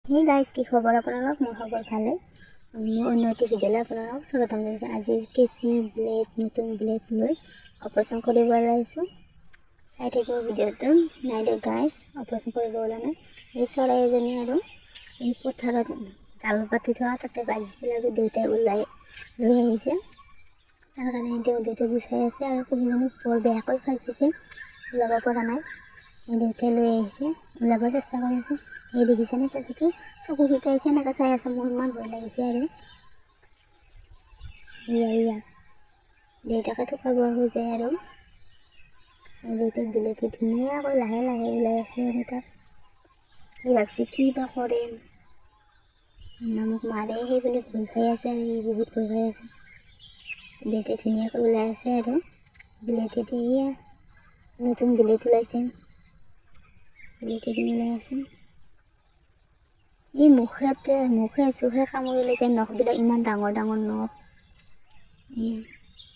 Hey guys, কি খবৰ আপোনালোক? মোৰ খবৰ ভালে। মোৰ উন্নতি ভিডিঅ'লৈ আপোনালোক স্বাগতম জনাইছোঁ। আজি কেঁচি ব্লেড, নতুন ব্লেড লৈ অপাৰেশ্যন কৰিব ওলাইছোঁ। চাই থাকিব ভিডিঅ'টো। নাই দিয়ক গাইজ, অপাৰেশ্যন কৰিব ওলা নাই। এই চৰাই এজনী আৰু এই পথাৰত জাল পাতি থোৱা তাতে বাজিছিল আৰু দেউতাই ওলাই লৈ আহিছে। তাৰ কাৰণে দেউতাই গুচাই আছে আৰু কুকুৰজনী বৰ বেয়াকৈ ফাঁচিছে, ওলাব পৰা নাই। দেউতাই লৈ আহিছে, ওলাব চেষ্টা কৰি আছে। এই দেখিছেনে কেঁচিটো? চকুকেইটাই কেনেকৈ চাই আছে, মোৰ ইমান ভয় লাগিছে আৰু ইয়া দেউতাকে থকাব খোজে আৰু দেউতাক বিলেতি ধুনীয়াকৈ লাহে লাহে ওলাই আছে আৰু তাক সি ভাবছে কি বা কৰে, মোক মাৰে সেই বুলি ভয় খাই আছে আৰু সি বহুত ভয় খাই আছে। দেউতাই ধুনীয়াকৈ ওলাই আছে আৰু বিলেতি এয়া নতুন বিলেত ওলাইছে, বিলেতি দি ওলাই আছে। এই মুখে চুখে কামুৰি লৈছে, নখবিলাক ইমান ডাঙৰ ডাঙৰ নখ।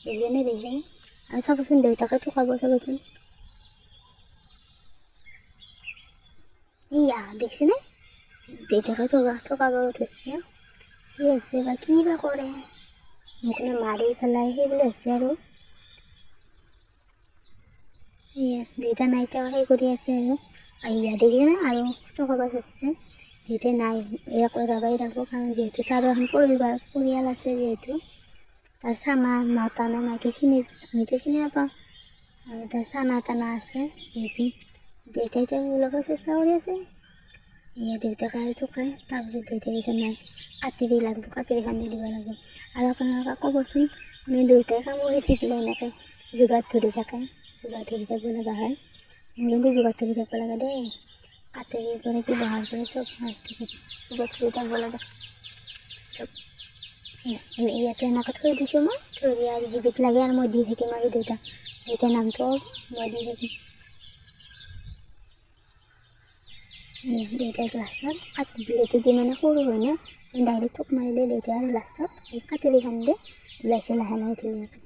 দেখিছেনে আৰু চাবচোন, দেউতাকে থকাব চাবচোন। ইয়া দেখিছেনে, দেউতাকে থকাব ধৰিছে। সি ভাবছে বা কি বা কৰে, মোক মাৰি পেলাই সেই বুলি ভাবছে আৰু দেউতা নাই তেওঁ সেই কৰি আছে আৰু ইয়া দেখিছেনে আৰু থকাব ধৰিছে। দেউতাই নাই ইয়াক ৰাবাই ৰাখব, কাৰণ যিহেতু তাৰ এখন পৰিয়াল আছে, যিহেতু তাৰ চানা মতা নে মাইকী আমিতো চিনি নাপাওঁ, আৰু তাৰ চানা টানা আছে, যিহেতু দেউতাই তেওঁ ওলাব চেষ্টা কৰি আছে। এয়া দেউতাকে আৰু থকাই, তাৰপিছত দেউতাই কৈছে নাই কাটিৰি লাগিব, কাটিৰি খান্দি দিব লাগিব। আৰু আপোনালোকে ক'বচোন, মানে দেউতাই কামুৰি থাকিলে এনেকৈ যোগাৰ ধৰি থাকে, যোগাৰ ধৰি থাকিব লগা হয়। কিন্তু যোগাৰ ধৰি থাকিব লাগে দেই, কাটিৰি কৰে কি বহাৰ কৰে চব যোগাৰ ধৰি থাকিব লাগে চব। ইয়াতে এনেকৈ থৈ দিছোঁ, মই থৈ দিয়া আৰু যিবিধ লাগে আৰু মই দি থাকিম আৰু দেউতাৰ নামটো মই দি থাকিম। দেউতাই লাষ্টত বিলেতি দি মানে সৰু হয় না, ডাইৰেক্ট থোক মাৰিলে দেউতাই আৰু লাষ্টত এই কাটিৰি খান্দি ওলাইছে লাহে লাহে ধুনীয়াকৈ।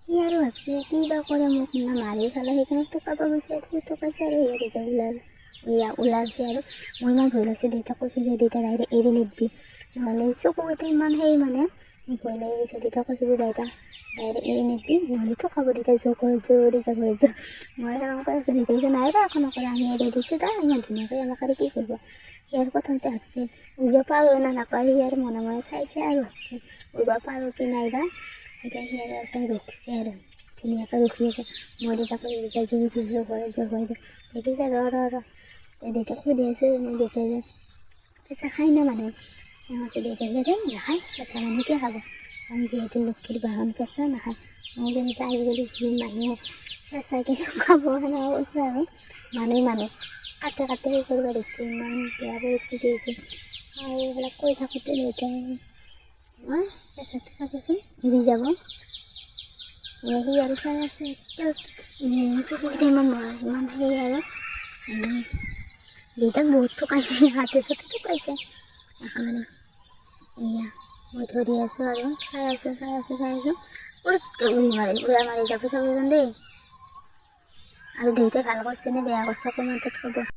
সি আৰু ভাবছে কি বা কৰে, মোক না মাৰি পেলাই, সেইকাৰণে টকাব গৈছে, টকাইছে আৰু দেউতাই ওলাইছে আৰু মোৰ ইমান ভয় লাগিছে। দেউতাক কৈছোঁ যে দেউতা ডাইৰেক্ট এৰি নিদিবি, নহ'লে চকুকেইটা ইমান সেই মানে ভয় লাগি গৈছে। দেউতাক কৈছোঁ যে দেউতা ডাইৰেক্ট এৰি নিদিবি, নহ'লে থকাব, দেউতাই জোৰ কৰি মই সেনেকৈ আছোঁ। দেউতাই কৈছে নাই দে একো নকৰে, আমি এৰি দিছোঁ দে, ইমান ধুনীয়াকৈ আমাক আৰু কি কৰিব। সি আৰু প্ৰথমতে ভাবছে উৰিব পাৰোঁ না নাপাৰোঁ, সি আৰু মনে মনে চাইছে আৰু ভাবছে উৰিব পাৰোঁ কি নাইবা। এতিয়া সি আৰু একদম ৰখিছে আৰু ধুনীয়াকৈ ৰখি আছে। মই দেউতাক কৈছোঁ জোৰ কৰে দেখিছে ৰ দেউতাক সুধি আছোঁ, মই দেউতাই যে কেঁচা খাই না মানুহে, কৈছে দেউতাই যে নাখায়, কেঁচা মানুহে কিয় খাব, কাৰণ যিহেতু লক্ষীৰ বাহন কেঁচা নাখায়। মই যেনেকৈ আজিকালি যি মানুহ কেঁচা খাব সেনেকুৱা কৈছোঁ আৰু মানুহ কাটে সেই কৰিব দিছে, ইমান বেয়া পৰিস্থিতি হৈছে। আৰু এইবিলাক কৈ থাকোঁতে দেউতাই মই কেঁচাটো চাবচোন এৰি যাব। সি আৰু চাই আছে, চকুকেইটা ইমান সেই আৰু দেউতাক বহুত থকাইছে, হাতে চাতে থকাইছে। একেবাৰে এয়া মই ধৰি আছোঁ আৰু চাই আছোঁ উৰা মাৰি যাব চাবচোন দেই। আৰু দেউতাই ভাল কৰিছে নে বেয়া কৰিছে কমেণ্টত ক'ব।